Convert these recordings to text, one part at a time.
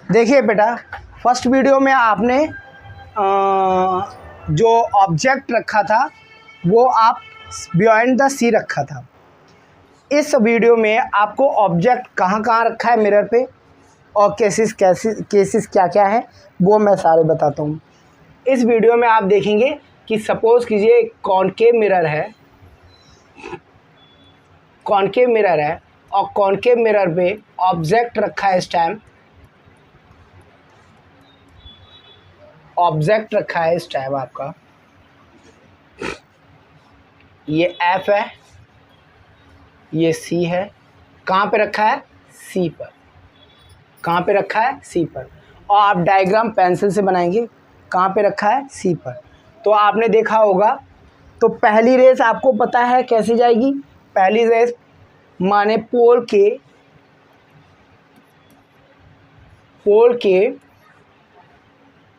देखिए बेटा, first video में आपने जो ऑब्जेक्ट रखा था वो आप बियॉन्ड द सी रखा था। इस वीडियो में आपको ऑब्जेक्ट कहाँ कहाँ रखा है मिरर पे और केसेस क्या क्या है वो मैं सारे बताता हूँ। इस वीडियो में आप देखेंगे कि सपोज़ कीजिए कॉनकेव मिरर है, कॉनकेव मिरर है और कॉनकेव मिरर पे ऑब्जेक्ट रखा है। इस टाइम ऑब्जेक्ट रखा है इस टाइम आपका ये एफ है, ये सी है। कहाँ पे रखा है? सी पर। कहाँ पे रखा है? सी पर। और आप डायग्राम पेंसिल से बनाएंगे। कहाँ पे रखा है? सी पर। तो आपने देखा होगा। तो पहली रेस आपको पता है कैसे जाएगी। पहली रेस माने पोल के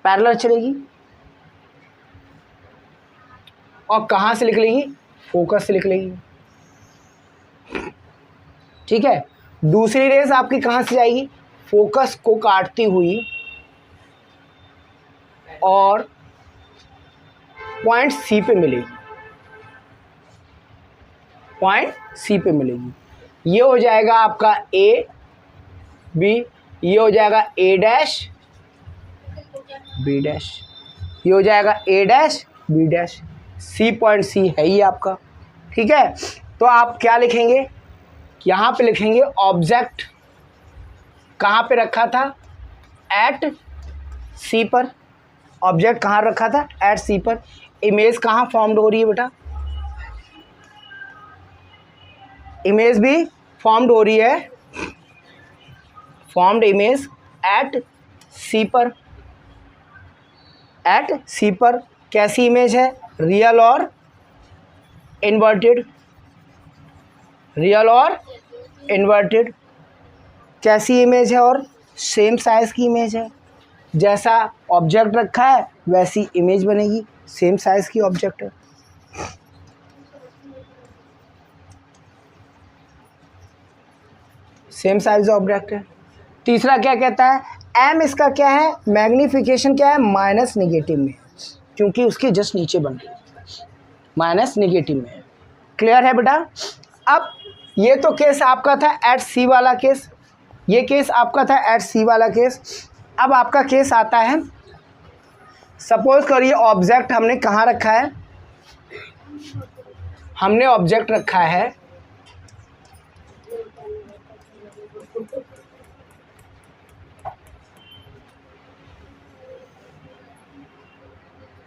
पैरेलल चलेगी और कहाँ से निकलेगी? फोकस से निकलेगी। ठीक है। दूसरी रेस आपकी कहाँ से जाएगी? फोकस को काटती हुई और पॉइंट सी पे मिलेगी। पॉइंट सी पे मिलेगी। ये हो जाएगा आपका ए बी, ये हो जाएगा ए डैश बी डैश, ये हो जाएगा A dash B dash. C point C है ही आपका। ठीक है। तो आप क्या लिखेंगे? यहाँ पे लिखेंगे ऑब्जेक्ट कहाँ पे रखा था? एट सी पर। ऑब्जेक्ट कहाँ रखा था? एट सी पर। इमेज कहाँ फॉर्म्ड हो रही है बेटा? इमेज भी फॉर्म्ड हो रही है। फॉर्म्ड इमेज एट सी पर। एट सी पर कैसी इमेज है? रियल और इन्वर्टेड। रियल और इन्वर्टेड कैसी इमेज है? और सेम साइज़ की इमेज है। जैसा ऑब्जेक्ट रखा है वैसी इमेज बनेगी। सेम साइज़ की ऑब्जेक्ट है। सेम साइज ऑब्जेक्ट है। तीसरा क्या कहता है? एम इसका क्या है? मैग्नीफिकेशन क्या है? माइनस नेगेटिव में, क्योंकि उसके जस्ट नीचे बन रही है। माइनस नेगेटिव में। क्लियर है बेटा? अब ये तो केस आपका था एट सी वाला केस। ये केस आपका था एट सी वाला केस। अब आपका केस आता है, सपोज करिए ऑब्जेक्ट हमने कहाँ रखा है? हमने ऑब्जेक्ट रखा है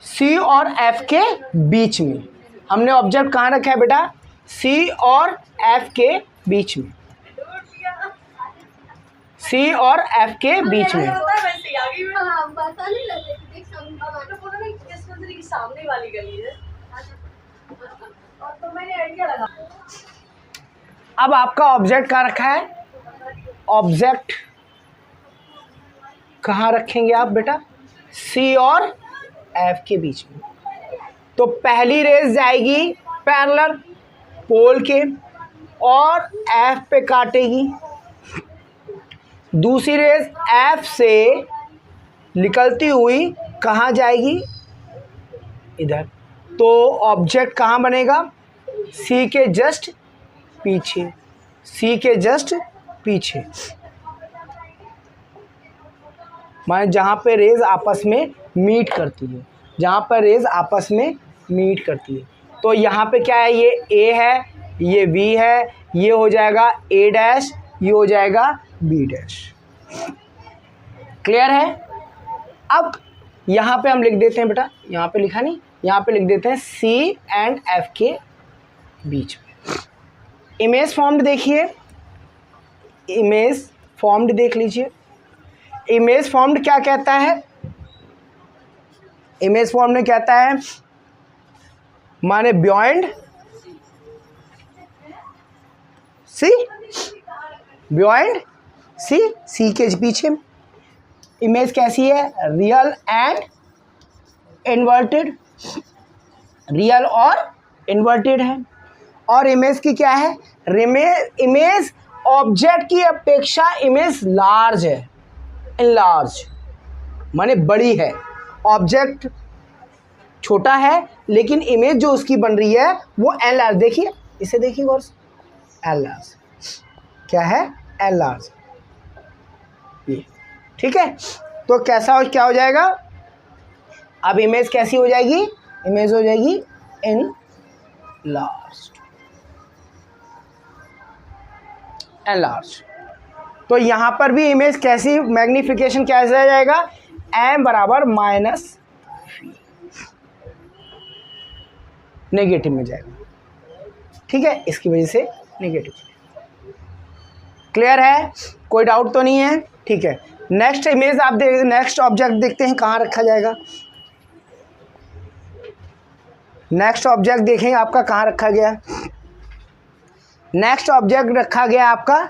सी और एफ के बीच में। हमने ऑब्जेक्ट कहाँ रखा है बेटा? सी और एफ के बीच में। सी और एफ के बीच में। अब आपका ऑब्जेक्ट कहाँ रखा है? ऑब्जेक्ट कहाँ रखेंगे आप बेटा? सी और एफ के बीच में। तो पहली रेस जाएगी पैरेलल पोल के और एफ पे काटेगी। दूसरी रेस एफ से निकलती हुई कहाँ जाएगी? इधर। तो ऑब्जेक्ट कहाँ बनेगा? सी के जस्ट पीछे। सी के जस्ट पीछे माने जहाँ पे रेज आपस में मीट करती है। जहाँ पर रेज आपस में मीट करती है। तो यहाँ पे क्या है? ये ए है, ये बी है, ये हो जाएगा ए डैश, ये हो जाएगा बी डैश। क्लियर है? अब यहाँ पे हम लिख देते हैं बेटा, यहाँ पे लिखा नहीं, यहाँ पे लिख देते हैं सी एंड एफ के बीच में। इमेज फॉर्म्ड देखिए, इमेज फॉर्म्ड देख लीजिए। इमेज फॉर्म्ड क्या कहता है? इमेज फॉर्म में कहता है माने बियॉन्ड सी, बियॉन्ड सी, सी के पीछे। इमेज कैसी है? Real and inverted. रियल और इन्वर्टेड है। और इमेज की क्या है? इमेज ऑब्जेक्ट की अपेक्षा इमेज लार्ज है। एनलार्ज माने बड़ी है, ऑब्जेक्ट छोटा है लेकिन इमेज जो उसकी बन रही है वो एनलार्ज। देखिए इसे देखिए गौर से, एनलार्ज क्या है, एनलार्ज ये, ठीक है। तो कैसा क्या हो जाएगा, अब इमेज कैसी हो जाएगी, इमेज हो जाएगी एनलार्ज्ड, एनलार्ज। तो यहां पर भी इमेज कैसी, मैग्निफिकेशन कैसे आ जाएगा, m बराबर माइनस नेगेटिव में जाएगा, ठीक है, इसकी वजह से नेगेटिव। क्लियर है, कोई डाउट तो नहीं है, ठीक है। नेक्स्ट इमेज आप देख, नेक्स्ट ऑब्जेक्ट देखते हैं कहाँ रखा जाएगा। नेक्स्ट ऑब्जेक्ट देखें आपका कहाँ रखा गया, नेक्स्ट ऑब्जेक्ट रखा गया आपका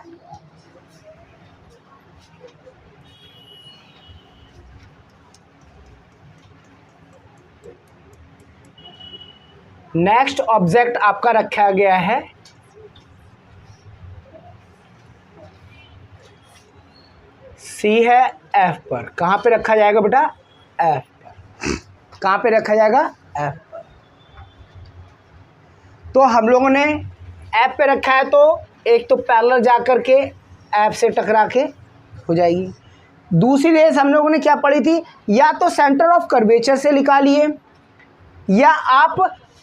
नेक्स्ट ऑब्जेक्ट आपका रखा गया है सी है एफ पर। कहाँ पे रखा जाएगा बेटा, एफ पर। कहाँ पे रखा जाएगा, एफ पर। तो हम लोगों ने एफ पे रखा है तो एक तो पैरेलल जा कर के एफ से टकरा के हो जाएगी। दूसरी रेस हम लोगों ने क्या पढ़ी थी, या तो सेंटर ऑफ कर्वेचर से निकालिए या आप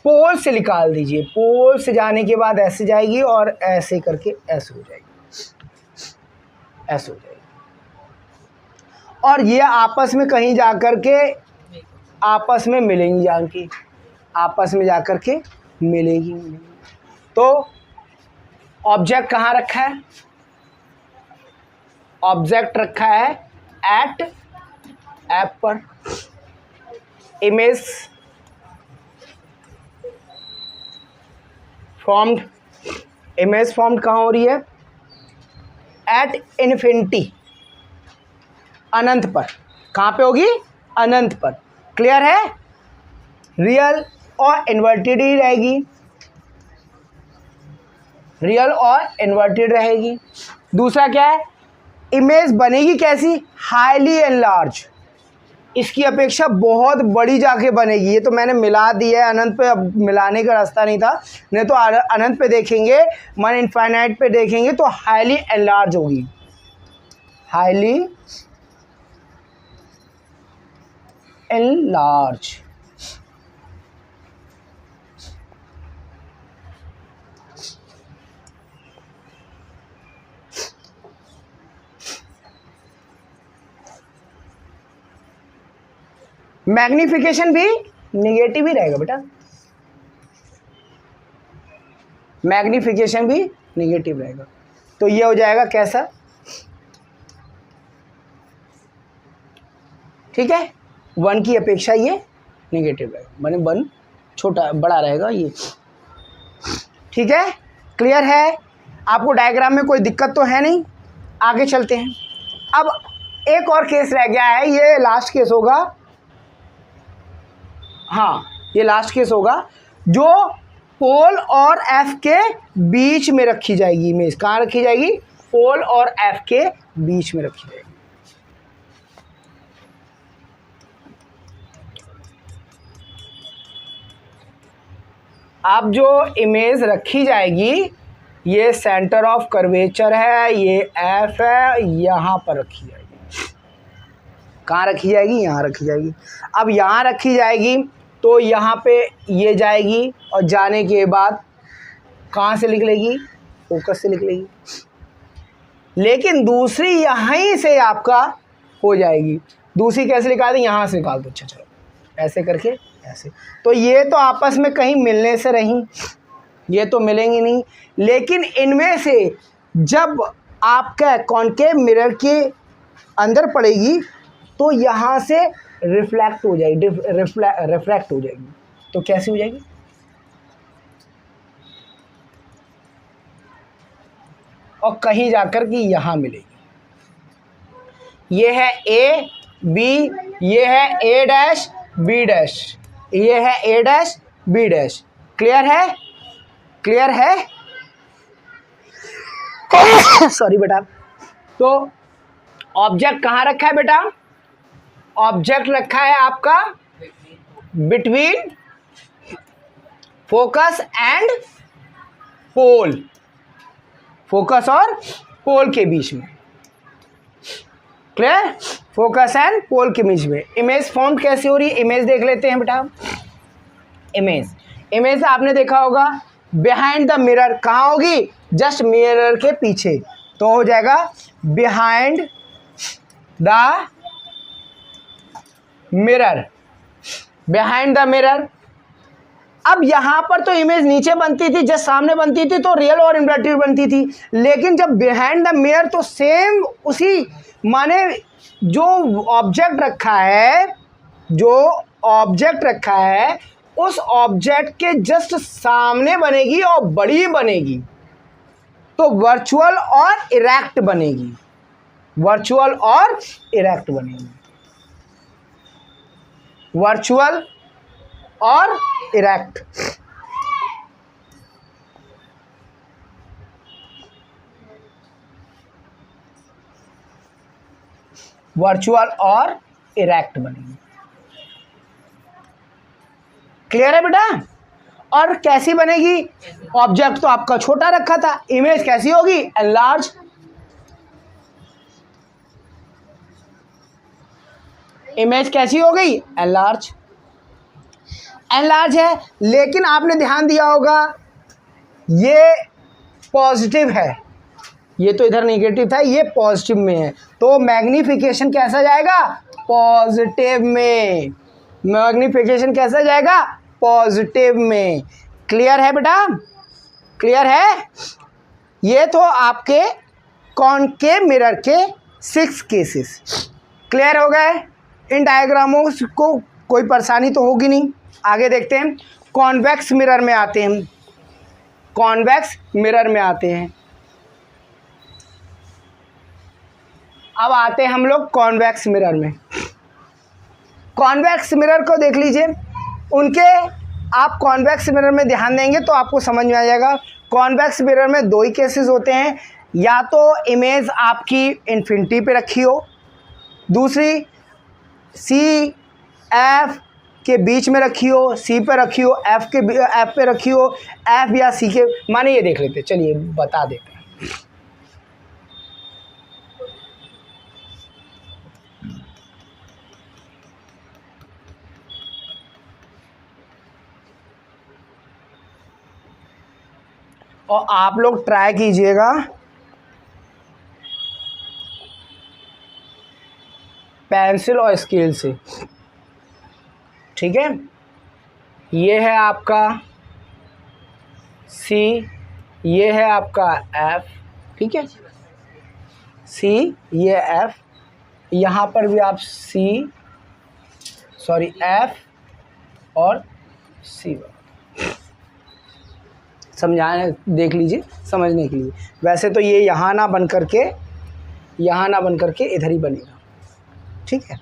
पोल से निकाल दीजिए। पोल से जाने के बाद ऐसे जाएगी और ऐसे करके ऐसे हो जाएगी, ऐसे हो जाएगी, और ये आपस में कहीं जाकर के आपस में मिलेंगी, जानकी आपस में जाकर के मिलेगी। तो ऑब्जेक्ट कहाँ रखा है, ऑब्जेक्ट रखा है एट एप पर। इमेज फॉर्म्ड, इमेज फॉर्म्ड कहाँ हो रही है, एट इन्फिनिटी, अनंत पर। कहाँ पे होगी, अनंत पर। क्लियर है, रियल और इन्वर्टेड ही रहेगी, रियल और इन्वर्टेड रहेगी। दूसरा क्या है, इमेज बनेगी कैसी, हाईली एनलार्ज, इसकी अपेक्षा बहुत बड़ी जाके बनेगी। ये तो मैंने मिला दिया है अनंत पे, अब मिलाने का रास्ता नहीं था, नहीं तो अनंत पे देखेंगे, मान इनफाइनाइट पे देखेंगे तो हाईली एनलार्ज होगी, हाईली एनलार्ज। मैग्निफिकेशन भी निगेटिव ही रहेगा बेटा, मैग्निफिकेशन भी निगेटिव रहेगा। तो ये हो जाएगा कैसा, ठीक है, 1 की अपेक्षा ये निगेटिव रहेगा, माने 1 छोटा बड़ा रहेगा ये, ठीक है। क्लियर है, आपको डायग्राम में कोई दिक्कत तो है नहीं, आगे चलते हैं। अब एक और केस रह गया है, ये लास्ट केस होगा, हाँ ये लास्ट केस होगा, जो पोल और एफ के बीच में रखी जाएगी इमेज। कहाँ रखी जाएगी, पोल और एफ के बीच में रखी जाएगी। अब जो इमेज रखी जाएगी, ये सेंटर ऑफ कर्वेचर है, ये एफ है, यहाँ पर रखी जाएगी। कहाँ रखी जाएगी, यहाँ रखी जाएगी। अब यहाँ रखी जाएगी तो यहाँ पे ये जाएगी और जाने के बाद कहाँ से निकलेगी, फोकस से निकलेगी। लेकिन दूसरी यहीं से आपका हो जाएगी। दूसरी कैसे निकाल दें, यहाँ से निकाल दो, अच्छा चलो ऐसे करके ऐसे। तो ये तो आपस में कहीं मिलने से रहीं, ये तो मिलेंगी नहीं। लेकिन इनमें से जब आपका कॉन्केव मिरर के अंदर पड़ेगी तो यहाँ से रिफ्लेक्ट हो जाएगी, रिफ्रैक्ट हो जाएगी। तो कैसी हो जाएगी, और कहीं जाकर कि यहाँ मिलेगी। ये है ए बी, ये है ए डैश बी डैश, ये है A dash B dash. Clear है, क्लियर है सॉरी बेटा। तो ऑब्जेक्ट कहाँ रखा है बेटा? ऑब्जेक्ट रखा है आपका between focus and pole, focus और पोल के बीच में। क्लियर? फोकस एंड पोल के बीच में इमेज फॉर्म कैसे हो रही है? इमेज देख लेते हैं बेटा। इमेज आपने देखा होगा बिहाइंड द मिरर, कहाँ होगी? जस्ट मिरर के पीछे, तो हो जाएगा behind the mirror, behind the mirror. अब यहां पर तो इमेज नीचे बनती थी, जस्ट सामने बनती थी, तो रियल और इन्वर्टिव बनती थी। लेकिन जब बिहाइंड द मिरर तो सेम उसी, माने जो ऑब्जेक्ट रखा है, जो ऑब्जेक्ट रखा है उस ऑब्जेक्ट के जस्ट सामने बनेगी और बड़ी बनेगी, तो वर्चुअल और इरेक्ट बनेगी, वर्चुअल और इरेक्ट बनेगी, वर्चुअल और इरेक्ट। वर्चुअल और इरेक्ट बनेगी। क्लियर है बेटा? और कैसी बनेगी? ऑब्जेक्ट तो आपका छोटा रखा था, इमेज कैसी होगी? एनलार्ज। इमेज कैसी हो गई? एनलार्ज। एनलार्ज है, लेकिन आपने ध्यान दिया होगा ये पॉजिटिव है, ये तो इधर नेगेटिव था, ये पॉजिटिव में है, तो मैग्निफिकेशन कैसा जाएगा? पॉजिटिव में। मैग्निफिकेशन कैसा जाएगा? पॉजिटिव में। क्लियर है बेटा? क्लियर है? ये तो आपके कॉनकेव मिरर के 6 केसेस क्लियर हो गए। इन डायग्रामों को कोई परेशानी तो होगी नहीं। आगे देखते हैं, कॉन्वेक्स मिरर में आते हैं। कॉन्वेक्स मिरर में आते हैं, अब आते हैं हम लोग कॉन्वेक्स मिरर में। कॉन्वेक्स मिरर को देख लीजिए, उनके आप कॉन्वेक्स मिरर में ध्यान देंगे तो आपको समझ में आ जाएगा। कॉन्वेक्स मिरर में 2 ही केसेस होते हैं, या तो इमेज आपकी इन्फिनिटी पे रखी हो, दूसरी सी एफ के बीच में रखी हो, सी पे रखी हो, एफ पे रखी हो, एफ या सी के, माने ये देख लेते, चलिए बता देते हैं। और आप लोग ट्राई कीजिएगा, पेंसिल और स्केल से, ठीक है। ये है आपका सी, ये है आपका एफ, ठीक है, सी, ये एफ, यहाँ पर भी आप सी, सॉरी एफ और सी समझाने, देख लीजिए समझने के लिए। वैसे तो ये यहाँ ना बन करके, यहाँ ना बन करके इधर ही बनेगा, ठीक है।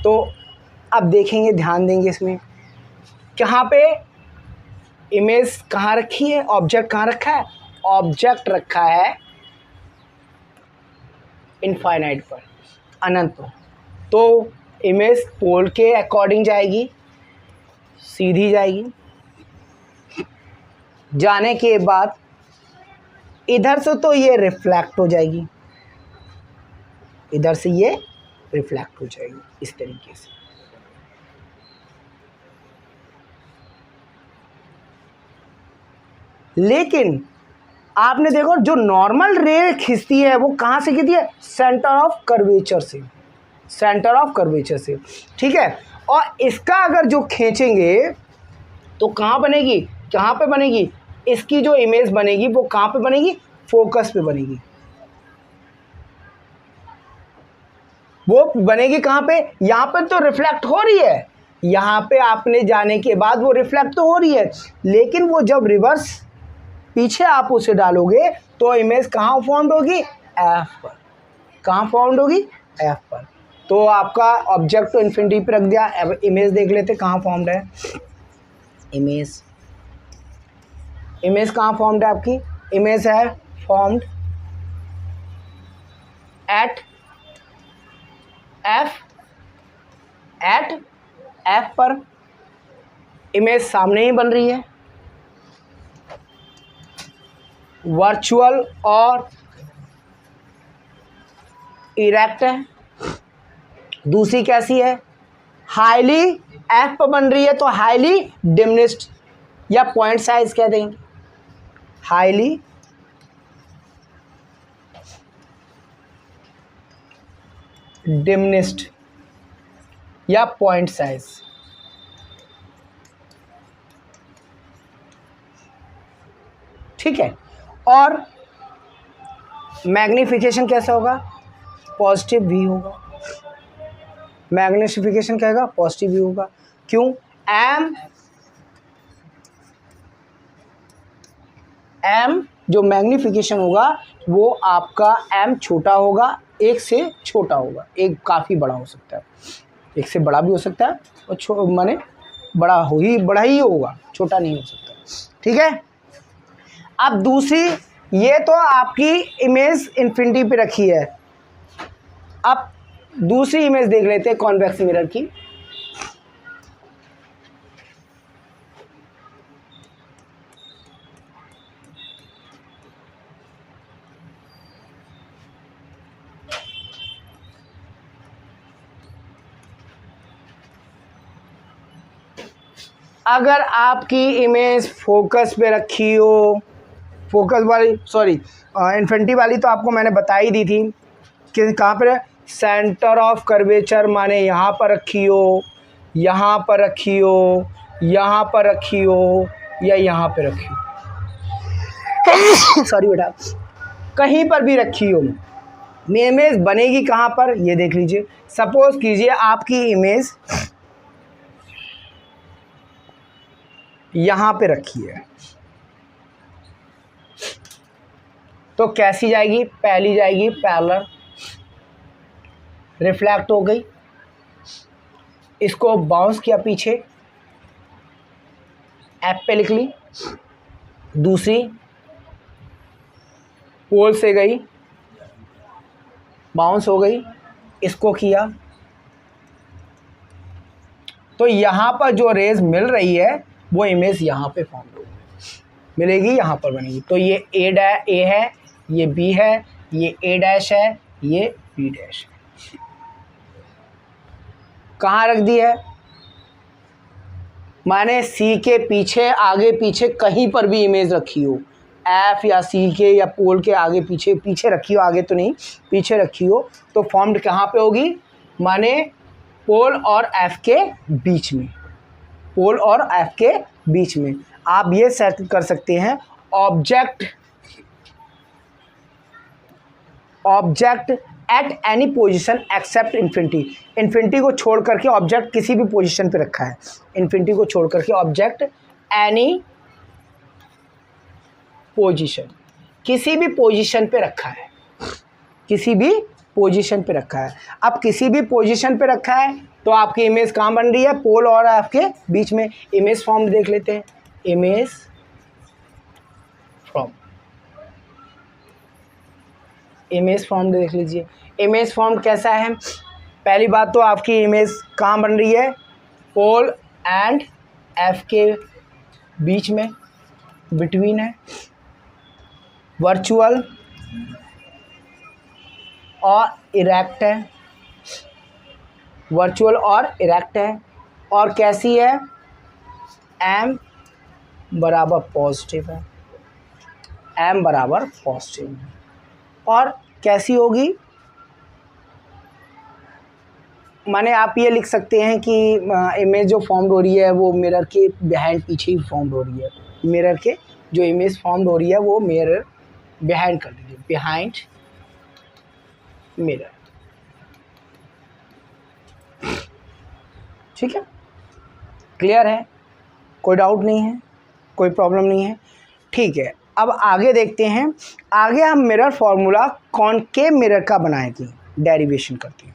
तो अब देखेंगे, ध्यान देंगे इसमें, कहाँ पे इमेज कहाँ रखी है, ऑब्जेक्ट कहाँ रखा है। ऑब्जेक्ट रखा है इनफाइनाइट पर, अनंत पर, तो इमेज पोल के अकॉर्डिंग जाएगी, सीधी जाएगी। जाने के बाद इधर से तो ये रिफ्लेक्ट हो जाएगी, इधर से ये रिफ्लेक्ट हो जाएगी इस तरीके से। लेकिन आपने देखो जो नॉर्मल रे खिंचती है वो कहाँ से खिंचती है? सेंटर ऑफ कर्वेचर से, सेंटर ऑफ कर्वेचर से, ठीक है। और इसका अगर जो खींचेंगे तो कहाँ बनेगी, कहाँ पे बनेगी? इसकी जो इमेज बनेगी वो कहाँ पे बनेगी? फोकस पे बनेगी। वो बनेगी कहाँ पे? यहाँ पे तो रिफ्लेक्ट हो रही है, यहाँ पे आपने जाने के बाद वो रिफ्लेक्ट तो हो रही है, लेकिन वो जब रिवर्स पीछे आप उसे डालोगे तो इमेज कहाँ फॉर्म्ड होगी? एफ पर। कहाँ फॉर्म्ड होगी? एफ पर। तो आपका ऑब्जेक्ट तो इन्फिनिटी पे रख दिया, अब इमेज देख लेते कहाँ फॉर्म्ड है। इमेज, इमेज कहाँ फॉर्म्ड है आपकी? इमेज है formed at F at F पर इमेज सामने ही बन रही है, वर्चुअल और इरेक्ट है। दूसरी कैसी है, हाईली एफ पर बन रही है तो हाईली डिमिनिश्ड या पॉइंट साइज कह देंगे, हाईली डिमिनिश्ड या पॉइंट साइज। ठीक है, और मैग्निफिकेशन कैसा होगा, पॉजिटिव भी होगा। मैग्निफिकेशन क्या होगा, पॉजिटिव भी होगा। क्यों, एम जो मैग्निफिकेशन होगा वो आपका एम छोटा होगा, एक से छोटा होगा, एक काफ़ी बड़ा हो सकता है, एक से बड़ा भी हो सकता है और माने बड़ा ही होगा, छोटा नहीं हो सकता। ठीक है, अब दूसरी, ये तो आपकी इमेज इन्फिनिटी पे रखी है। अब दूसरी इमेज देख लेते हैं कॉन्वेक्स मिरर की। अगर आपकी इमेज फोकस पे रखी हो, फोकस वाली इन्फिनिटी वाली तो आपको मैंने बता ही दी थी कि कहाँ पर सेंटर ऑफ कर्वेचर माने यहाँ पर रखी हो, यहाँ पर रखी हो, यहाँ पर रखी हो या यहाँ पे रखी हो, सॉरी बेटा, कहीं पर भी रखी हो, इमेज बनेगी कहाँ पर, ये देख लीजिए। सपोज कीजिए आपकी इमेज यहाँ पे रखी है तो कैसी जाएगी, पहली जाएगी पैरेलल, रिफ्लेक्ट हो गई, इसको बाउंस किया पीछे, एफ पे लिख ली। दूसरी पोल से गई, बाउंस हो गई, इसको किया, तो यहाँ पर जो रेज मिल रही है वो इमेज यहाँ पे फॉर्म मिलेगी, यहाँ पर बनेगी। तो ये ए है, ये बी है, ये ए डैश है, ये बी डैश है। कहाँ रख दी है, माने सी के पीछे, आगे पीछे कहीं पर भी इमेज रखी हो, एफ या सी के या पोल के आगे पीछे रखी हो, आगे तो नहीं, पीछे रखी हो, तो फॉर्म्ड कहाँ पे होगी, माने पोल और एफ के बीच में, पोल और एफ के बीच में। आप ये सेट कर सकते हैं, object at any position except infinity. Infinity को छोड़ करके ऑब्जेक्ट किसी भी पोजीशन पे रखा है, इन्फिनिटी को छोड़ करके ऑब्जेक्ट एनी पोजीशन, किसी भी पोजीशन पे रखा है, किसी भी पोजीशन पे रखा है। अब किसी भी पोजीशन पे रखा है तो आपकी इमेज कहाँ बन रही है, पोल और आपके बीच में। इमेज फॉर्म देख लेते हैं, इमेज फॉर्म देख लीजिए। इमेज फॉर्म कैसा है, पहली बात तो आपकी इमेज कहाँ बन रही है, पोल एंड एफ के बीच में, बिटवीन है, वर्चुअल और इरेक्ट है, वर्चुअल और इरेक्ट है, और कैसी है, एम बराबर पॉजिटिव है, एम बराबर पॉजिटिव है। और कैसी होगी, माने आप ये लिख सकते हैं कि इमेज जो फॉर्म्ड हो रही है वो मिरर के बिहाइंड पीछे ही फॉर्म्ड हो रही है, मिरर के जो इमेज फॉर्म्ड हो रही है वो मिरर बिहाइंड कर दीजिए, बिहाइंड मिरर। ठीक है, क्लियर है, कोई डाउट नहीं है, कोई प्रॉब्लम नहीं है। ठीक है, अब आगे देखते हैं, आगे हम मिरर फार्मूला कॉनकेव मिरर का बनाएंगे, डेरिवेशन करते हैं।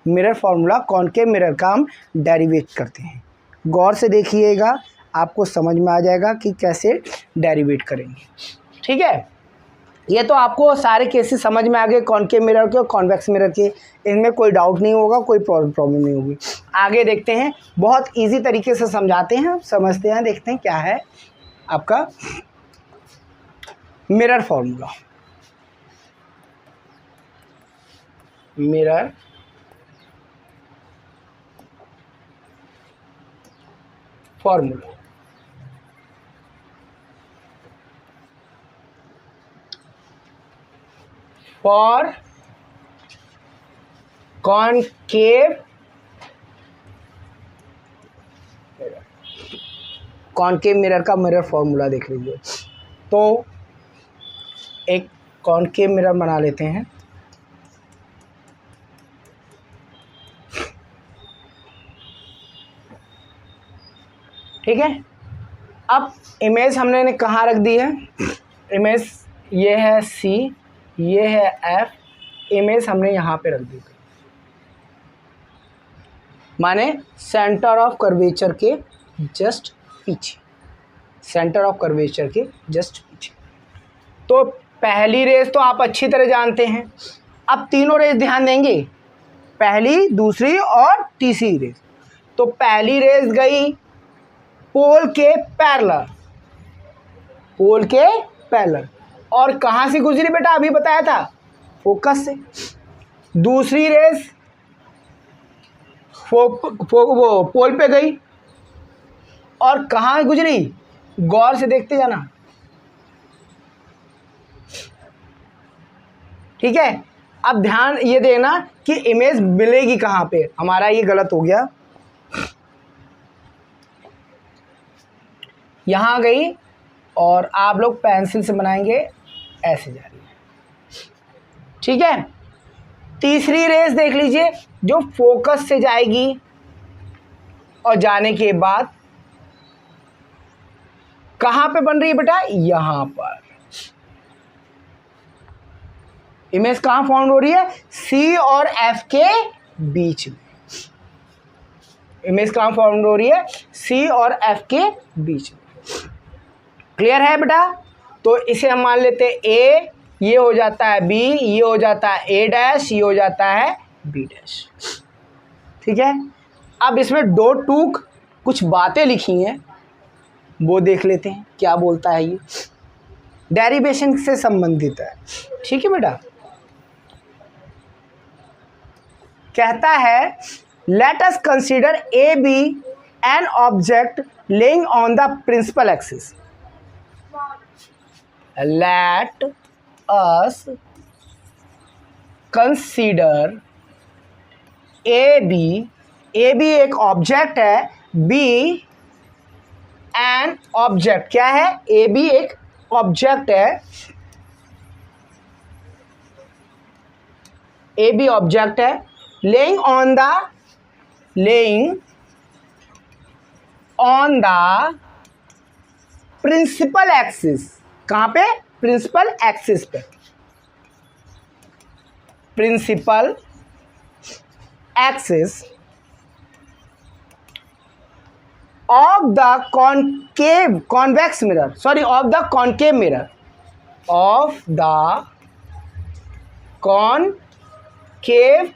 मिरर फार्मूला कॉनकेव मिरर का हम डेरिवेट करते हैं, गौर से देखिएगा, आपको समझ में आ जाएगा कि कैसे डेरिवेट करेंगे। ठीक है, ये तो आपको सारे केसेस समझ में आ गए, कॉनकेव मिरर के और कॉन्वेक्स मिरर के, इनमें कोई डाउट नहीं होगा, कोई प्रॉब्लम नहीं होगी। आगे देखते हैं, बहुत इजी तरीके से समझाते हैं, समझते हैं, देखते हैं क्या है आपका mirror formula. Mirror formula, for concave mirror का मिरर फॉर्मूला देख लीजिए। तो एक कॉनकेव मिरर बना लेते हैं। ठीक है, अब इमेज हमने कहाँ रख दी है, इमेज ये है सी, ये है एफ, इमेज हमने यहाँ पे रख दी, माने सेंटर ऑफ कर्वेचर के जस्ट पीछे, सेंटर ऑफ कर्वेचर के जस्ट पीछे। तो पहली रेस तो आप अच्छी तरह जानते हैं, अब तीनों रेस ध्यान देंगे, पहली, दूसरी और तीसरी रेस। तो पहली रेस गई पोल के पैरेलल, पोल के पैरेलल, और कहाँ से गुजरी बेटा, अभी बताया था, फोकस से। दूसरी रेस वो पोल पे गई और कहाँ गुजरी, गौर से देखते जाना, ठीक है। अब ध्यान ये देना कि इमेज मिलेगी कहाँ पे, हमारा ये गलत हो गया, यहाँ गई और आप लोग पेंसिल से बनाएंगे, ऐसे जा रही है, ठीक है। तीसरी रेस देख लीजिए, जो फोकस से जाएगी और जाने के बाद कहाँ पे बन रही है बेटा, यहाँ पर। इमेज कहाँ फॉर्म हो रही है, सी और एफ के बीच में, इमेज कहाँ फॉर्म हो रही है, सी और एफ के बीच में। क्लियर है बेटा। तो इसे हम मान लेते हैं ए, ये हो जाता है बी, ये हो जाता है ए डैश, ये हो जाता है बी डैश, ठीक है। अब इसमें दो टूक कुछ बातें लिखी हैं, वो देख लेते हैं क्या बोलता है, ये डेरिवेशन से संबंधित है, ठीक है बेटा। कहता है let us consider A B an object laying on the principal axis, let us consider AB एक ऑब्जेक्ट है, B एन ऑब्जेक्ट, क्या है, AB एक ऑब्जेक्ट है, AB ऑब्जेक्ट है, laying on the principal axis, कहाँ पे, प्रिंसिपल एक्सिस पे, principal axis of the convex mirror, sorry of the concave mirror, of the concave,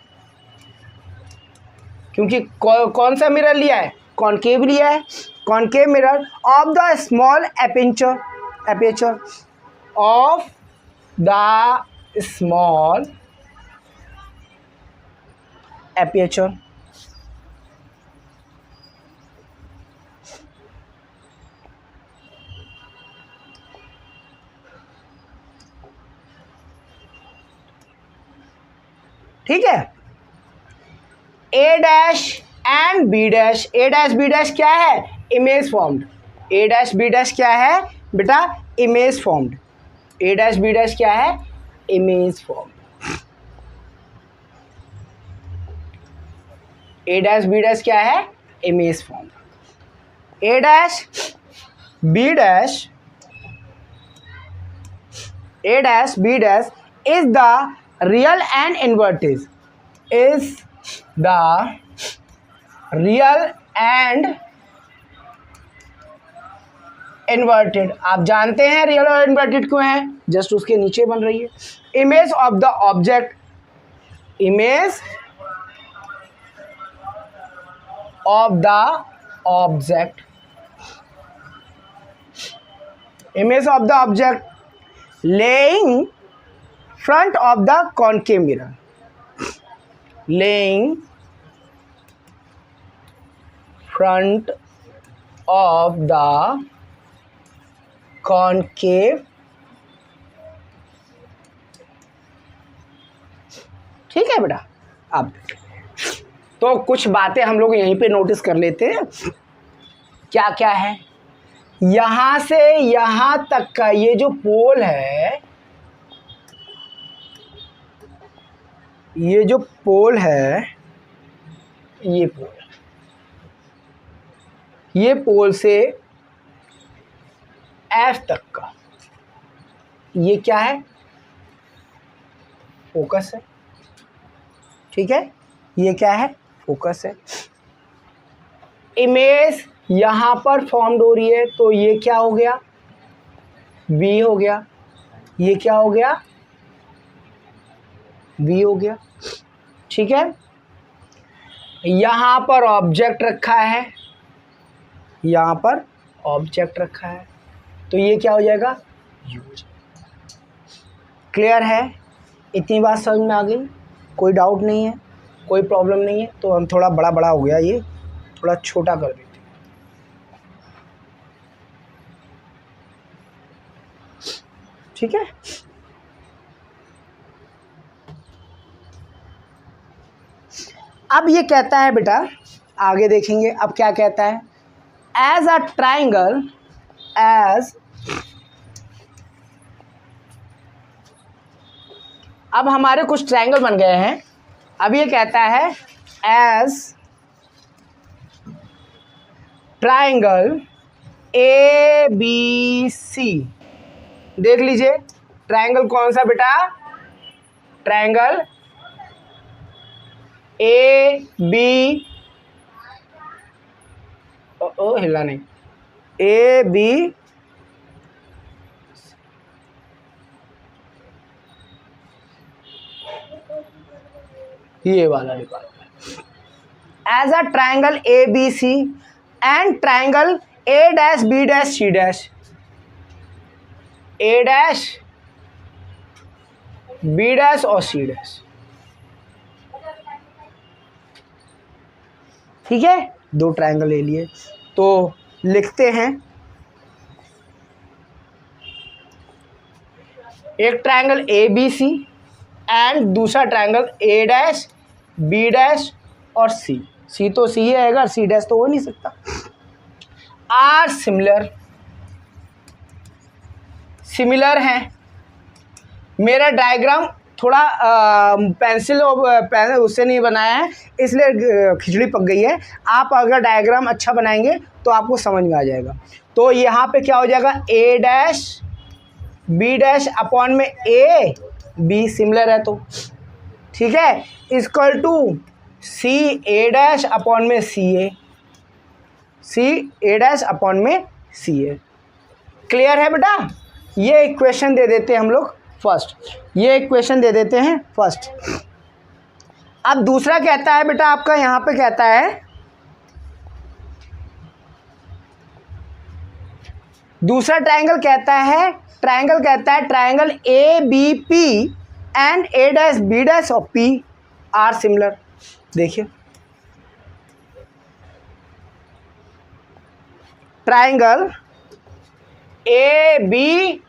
क्योंकि कौन सा मिरर लिया है, कॉनकेव लिया है, concave mirror of the small aperture of the small aperture, ठीक है। A dash and B dash, A dash B dash क्या है, image formed, A dash B dash क्या है बेटा, image formed, A dash B dash क्या है, image formed, A dash B dash क्या है, image formed, A dash B dash, A dash B dash is the real and inverted, is the real and inverted, आप जानते हैं real और inverted क्यों है, जस्ट उसके नीचे बन रही है। Image of the object, image of the object, image of the object laying front of the concave mirror, laying front of the concave, ठीक है बेटा। अब तो कुछ बातें हम लोग यहीं पे नोटिस कर लेते हैं, क्या क्या है। यहां से यहां तक का ये जो पोल है, ये जो पोल है, ये पोल, ये पोल से एफ तक का ये क्या है, फोकस है, ठीक है, ये क्या है, फोकस है। इमेज यहां पर फॉर्म्ड हो रही है, तो ये क्या हो गया, वी हो गया, ये क्या हो गया, वी हो गया, ठीक है। यहां पर ऑब्जेक्ट रखा है, यहां पर ऑब्जेक्ट रखा है, तो ये क्या हो जाएगा, यू। क्लियर है, इतनी बात समझ में आ गई, कोई डाउट नहीं है, कोई प्रॉब्लम नहीं है। तो हम थोड़ा बड़ा बड़ा हो गया, ये थोड़ा छोटा कर देते हैं, ठीक है। अब ये कहता है बेटा, आगे देखेंगे अब क्या कहता है, एज अ ट्राइंगल, एज, अब हमारे कुछ ट्रायंगल बन गए हैं। अब ये कहता है as triangle A B C, देख लीजिए ट्रायंगल कौन सा बेटा, ट्रायंगल ए बी, ओ हिला नहीं, ए बी, ये वाला निकालना, as a triangle A B C and triangle A dash B dash C dash, A dash B dash और सी डैश, ठीक है। दो ट्रायंगल ले लिए, तो लिखते हैं एक triangle A B C and दूसरा triangle A dash B dash और सी, सी तो सी है अगर सी डैश तो हो नहीं सकता, आर सिमिलर, सिमिलर हैं। मेरा डायग्राम थोड़ा पेंसिल और उससे नहीं बनाया है, इसलिए खिचड़ी पक गई है। आप अगर डायग्राम अच्छा बनाएंगे तो आपको समझ में आ जाएगा। तो यहाँ पे क्या हो जाएगा, A dash B dash upon में ए बी सिमिलर है तो ठीक है, equal to C A dash upon में C A, C A dash upon में सी ए। क्लियर है बेटा, ये इक्वेशन दे देते हैं हम लोग फर्स्ट, ये इक्वेशन दे देते हैं फर्स्ट। अब दूसरा कहता है बेटा आपका, यहाँ पे कहता है दूसरा ट्रायंगल कहता है, triangle A B P and A dash B dash और पी आर सिमिलर। देखिए triangle A B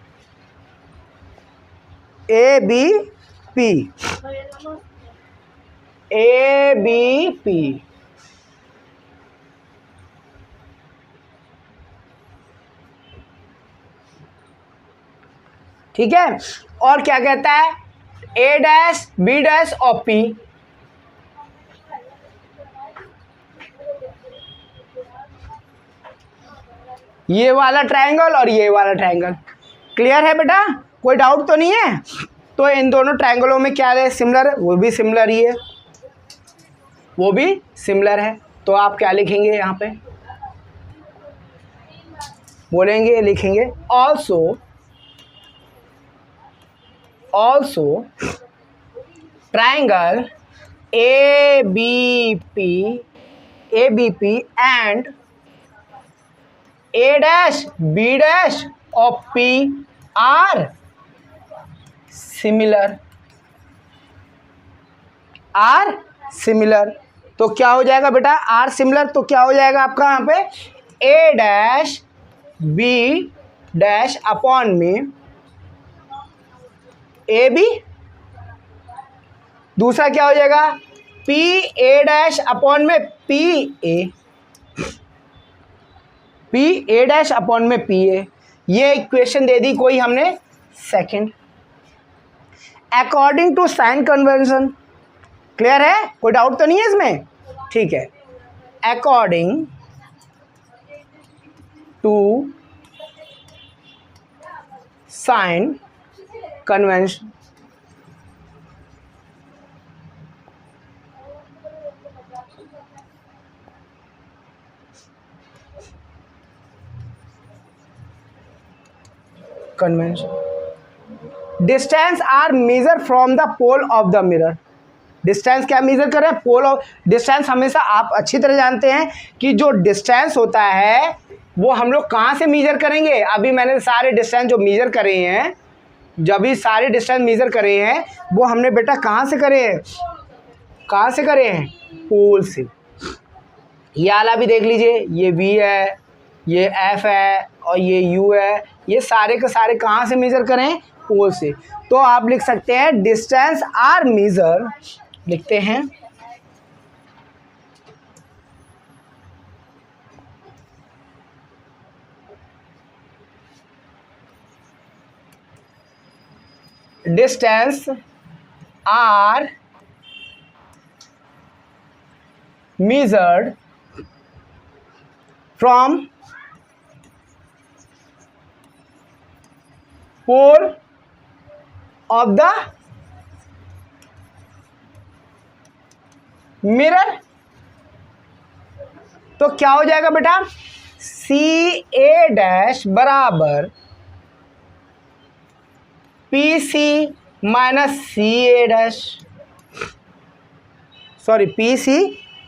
P, A B P, ठीक है। और क्या कहता है, ए डैश बी डैश और पी, ये वाला ट्रायंगल और ये वाला ट्रायंगल। क्लियर है बेटा, कोई डाउट तो नहीं है। तो इन दोनों ट्रायंगलों में क्या है, सिमिलर, वो भी सिमिलर ही है, वो भी सिमिलर है। तो आप क्या लिखेंगे यहाँ पे, बोलेंगे, लिखेंगे also triangle ABP and A dash B dash of P are similar। तो क्या हो जाएगा बेटा, आर सिमिलर, तो क्या हो जाएगा आपका यहाँ पे A dash B dash upon में AB, दूसरा क्या हो जाएगा PA डैश अपॉन में PA डैश अपॉन में PA। ये इक्वेशन दे दी कोई हमने second. According to sign convention, clear है, कोई डाउट तो नहीं है इसमें, ठीक है। According to sign convention, distance are measure from the pole of the mirror. Distance क्या मेजर कर रहे हैं, पोल ऑफ डिस्टेंस। हमेशा आप अच्छी तरह जानते हैं कि जो डिस्टेंस होता है वो हम लोग कहाँ से मेजर करेंगे। अभी मैंने सारे डिस्टेंस जो मेजर करे हैं, जब भी सारे डिस्टेंस मेजर करे हैं वो हमने बेटा कहाँ से करे हैं, पोल से। ये आला भी देख लीजिए, ये V है, ये F है और ये U है, ये सारे के सारे कहाँ से मेजर करें, पोल से। तो आप लिख सकते हैं डिस्टेंस आर मेजर, लिखते हैं distance R measured from pole of the mirror। तो क्या हो जाएगा बेटा, CA डैश बराबर PC minus CA dash, sorry PC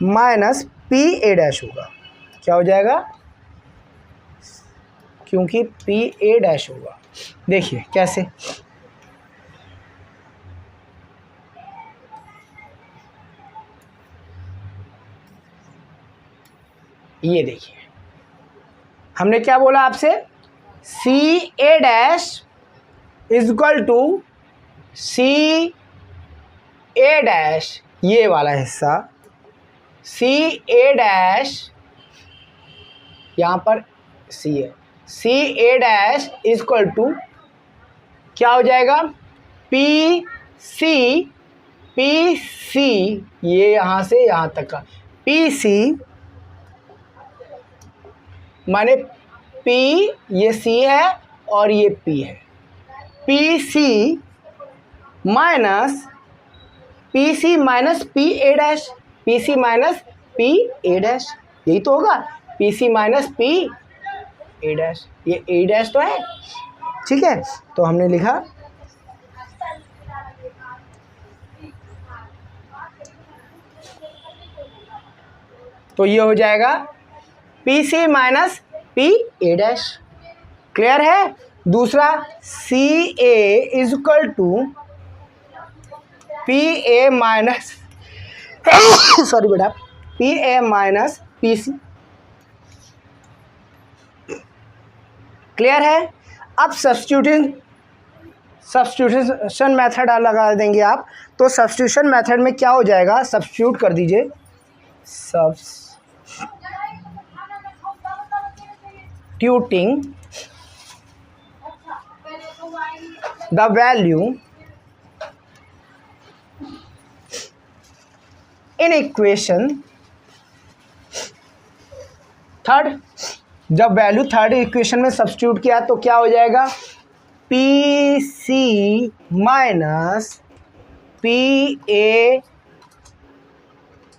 minus PA dash होगा। क्या हो जाएगा, क्योंकि PA डैश होगा। देखिए कैसे, ये देखिए हमने क्या बोला आपसे, CA dash is equal to CA dash, ये वाला हिस्सा CA डैश, यहाँ पर C है, CA dash is equal to क्या हो जाएगा, PC, ये यहाँ से यहाँ तक का PC माने P, ये C है और ये P है, PC minus PA dash, PC minus PA dash, यही तो होगा, PC माइनस PA डैश, ये A डैश तो है, ठीक है। तो हमने लिखा तो ये हो जाएगा PC minus PA dash, clear है। दूसरा CA is equal to PA minus sorry बेटा PA माइनस PC, क्लियर है। अब सब्स्टिट्यूशन मेथड लगा देंगे आप, तो सब्स्टिट्यूशन मेथड में क्या हो जाएगा, सब्स्टिट्यूट कर दीजिए, substituting the value in equation third, जब वैल्यू थर्ड इक्वेशन में सब्स्टिट्यूट किया तो क्या हो जाएगा, PC minus PA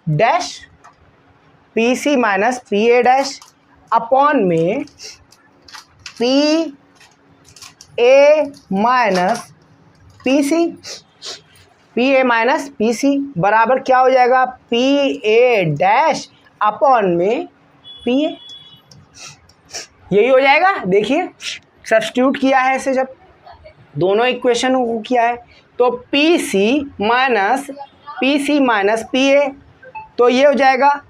dash, PC minus PA dash upon में P A minus P C, P A minus P C बराबर क्या हो जाएगा, पी ए डैश अपॉन में पी ए, यही हो जाएगा। देखिए सब्स्टिट्यूट किया है इसे, जब दोनों इक्वेशन को किया है तो P C minus P A, तो ये हो जाएगा।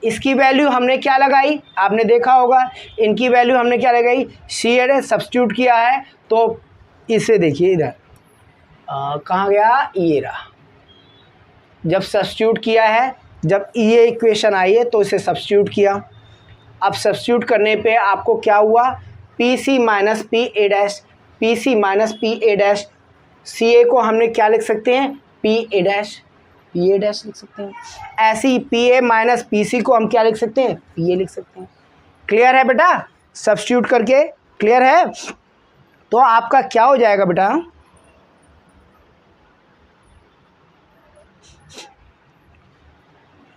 इसकी वैल्यू हमने क्या लगाई, आपने देखा होगा, इनकी वैल्यू हमने क्या लगाई, सी ए सब्स्टिट्यूट किया है। तो इसे देखिए इधर कहाँ गया, ये रहा। जब सब्स्टिट्यूट किया है, जब ये इक्वेशन आई है तो इसे सब्स्टिट्यूट किया। अब सब्स्टिट्यूट करने पे आपको क्या हुआ, P C minus P A dash, P C minus P A dash, C A को हमने क्या लिख सकते हैं, P A dash, P A dash लिख सकते हैं। ऐसे ही P A minus P C को हम क्या लिख सकते हैं, पी ए लिख सकते हैं। क्लियर है बेटा, सब्स्टिट्यूट करके क्लियर है। तो आपका क्या हो जाएगा बेटा,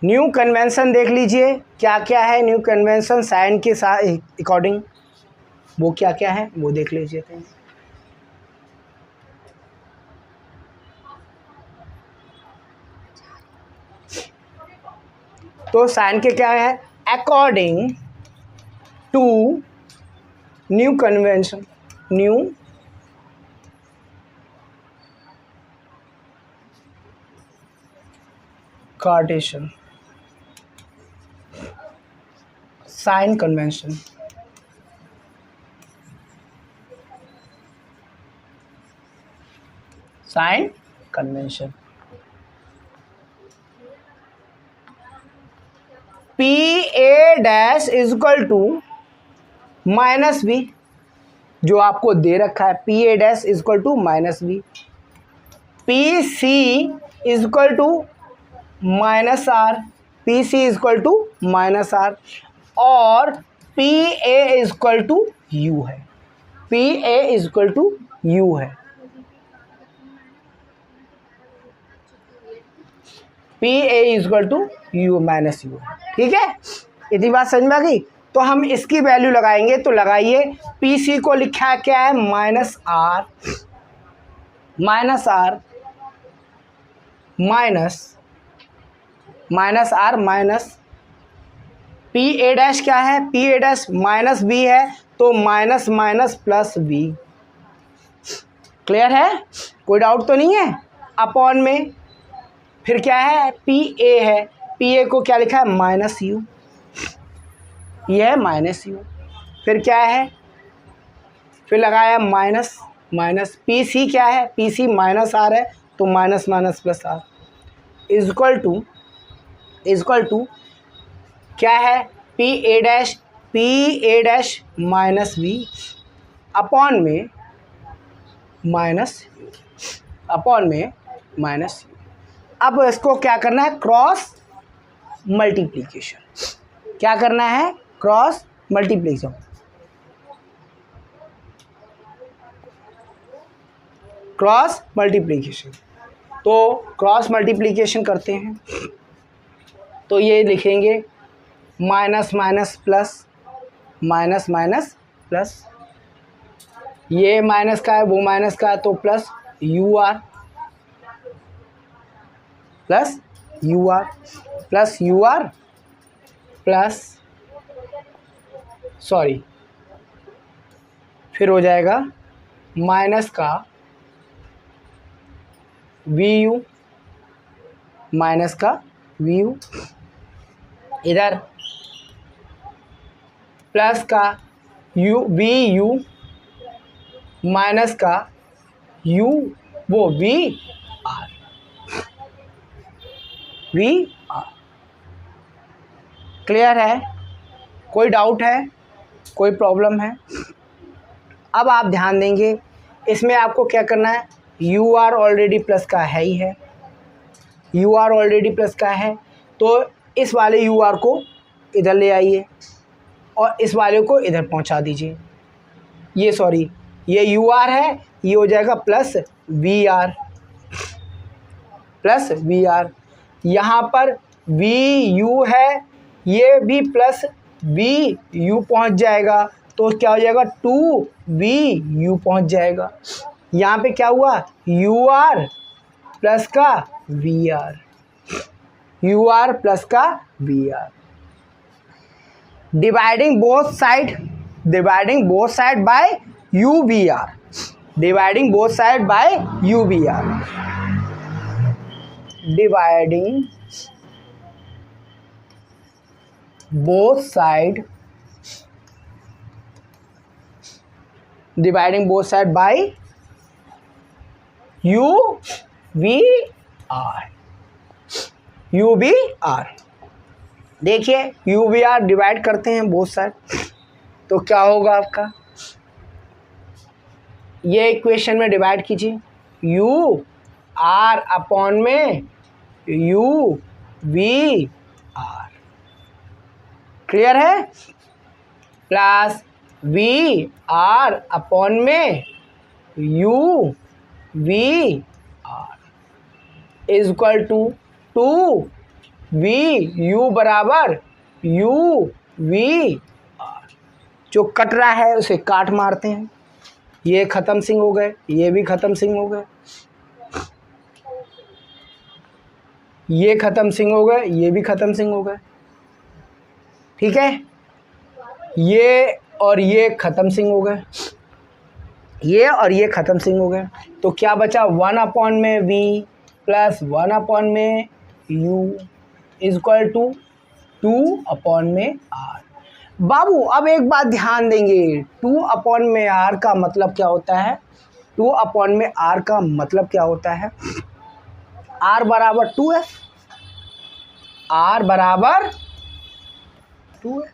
न्यू कन्वेंशन देख लीजिए क्या क्या है। न्यू कन्वेंशन साइन के साथ अकॉर्डिंग वो क्या क्या है वो देख लीजिए। तो साइन के क्या है, according to new convention, new Cartesian sign convention, sign convention, P A dash is equal to minus B, जो आपको दे रखा है, P A dash is equal to minus B, P C is equal to minus R, P C is equal to minus R, और P A is equal to U है, P A is equal to U है, P A is equal to you minus you, ठीक है। इतनी बात समझ में आ गई। तो हम इसकी वैल्यू लगाएंगे, तो लगाइए, पी सी को लिखा है क्या है, minus R, minus R minus R minus P A dash क्या है, P A dash minus B है, तो minus minus plus B. Clear है, कोई डाउट तो नहीं है। अपॉन में फिर क्या है, पी ए है, पी ए को क्या लिखा है, माइनस यू, ये है माइनस यू, फिर क्या है, फिर लगाया माइनस माइनस, पी सी क्या है, पी सी माइनस आर है, तो minus minus plus R is equal to क्या है, P A dash minus B upon में माइनस यू। अब इसको क्या करना है, क्रॉस मल्टीप्लिकेशन, क्या करना है, क्रॉस मल्टीप्लिकेशन। क्रॉस मल्टीप्लिकेशन, तो क्रॉस मल्टीप्लिकेशन करते हैं, तो ये लिखेंगे minus minus plus, minus minus plus, ये माइनस का है वो माइनस का है, तो plus U R, plus U R, plus U R, plus sorry, फिर हो जाएगा माइनस का वी यू, माइनस का वी यू, इधर प्लस का यू वी यू, माइनस का यू वो V R, V R. Clear है, कोई डाउट है, कोई प्रॉब्लम है। अब आप ध्यान देंगे, इसमें आपको क्या करना है, यू आर ऑलरेडी प्लस का है ही है, यू आर ऑलरेडी प्लस का है, तो इस वाले यू आर को इधर ले आइए और इस वाले को इधर पहुंचा दीजिए। ये सॉरी, ये यू आर है, ये हो जाएगा plus V R, plus V R. यहाँ पर वी यू है, ये भी प्लस वी यू पहुँच जाएगा, तो क्या हो जाएगा 2v u पहुंच जाएगा। यहाँ पे क्या हुआ ur प्लस का vr, ur प्लस का vr। Dividing both side by uvr, dividing both side by uvr, dividing both side by UVR। देखिए UVR डिवाइड करते हैं बोथ साइड, तो क्या होगा आपका, ये इक्वेशन में डिवाइड कीजिए UR अपॉन में UVR, क्लियर है, प्लस VR अपॉन में UVR is equal to 2VU बराबर UVR। जो कट रहा है उसे काट मारते हैं, ये ख़त्म सिंग हो गए, ये भी ख़त्म सिंग हो गए, ये ख़त्म सिंग हो गए, ये भी ख़त्म सिंग हो गए, ठीक है। ये और ये ख़त्म सिंग हो गए, ये और ये ख़त्म सिंग हो गए, तो क्या बचा 1 अपॉन में v प्लस 1 अपॉन में u is equal to 2 upon में r। बाबू अब एक बात ध्यान देंगे, 2 अपॉन में r का मतलब क्या होता है, 2 अपॉन में r का मतलब क्या होता है, r बराबर 2f, r बराबर 2f।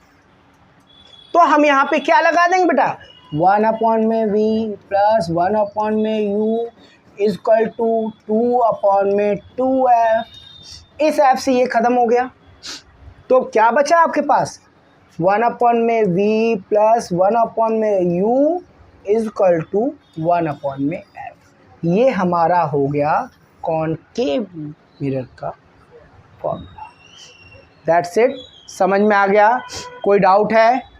तो हम यहाँ पे क्या लगा देंगे बेटा, 1 अपॉन में v प्लस 1 अपॉन में u is equal to 2 upon में 2f। इस f से ये ख़त्म हो गया, तो क्या बचा आपके पास 1 अपॉन में v प्लस 1 अपॉन में u is equal to 1 upon में f। ये हमारा हो गया कॉनकेव मिरर का फॉर्मूला। दैट्स इट, समझ में आ गया, कोई डाउट है?